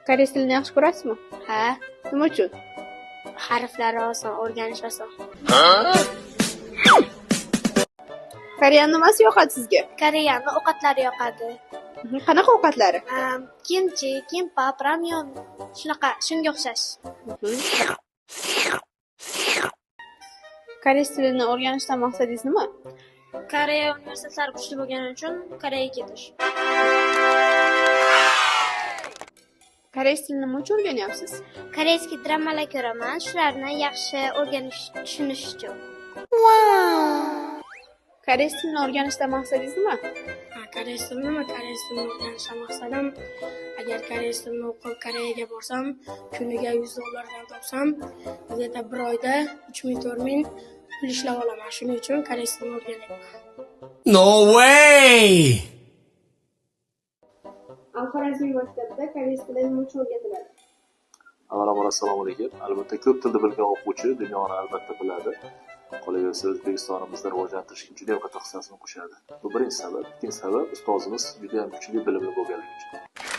Koreys tilini yaxshi ko'rasizmi? Ha, Nima uchun? harflari oson, o'rganish oson. Koreyan nimasi yoqadi sizga? Koreyan ovqatlari yoqadi. Qanaqa ovqatlari? Kimchi, kimbap, ramyon, shunaqa, shunga o'xshash. Koreys tilini o'rganishdan maqsadingiz nima? Koreya universitetlari kuchli bo'lgani uchun Koreyaga ketish. Koreys tilini nima uchun o'rganyapsiz? Koreyskiy dramalar ko'raman, shularni yaxshi o'rganish, tushunish uchun. Koreys tilini o'rganishdan maqsadingiz nima? Koreys tilini o'rganishdan maqsadim, agar koreys tilini o'qib Koreyaga borsam, kuniga $100 topsam, bizda bir oyda 3000-4000 pul ishlab olaman. Shuning uchun koreys tilini o'rganyapman. No way! Al-Xorazmiy maktabida koreys tili nima uchun o'rgatiladi? Avvalambor assalomu alaykum. Albatta ko'p tilni bilgan o'quvchi dunyoni albatta biladi. Qolaversa O'zbekistonimizda rivojlantirishga juda ham katta hissasini qo'shadi. Bu birinchi sabab. Ikkinchi sabab ustozimiz juda ham kuchli bilimli bo'lganligi uchun.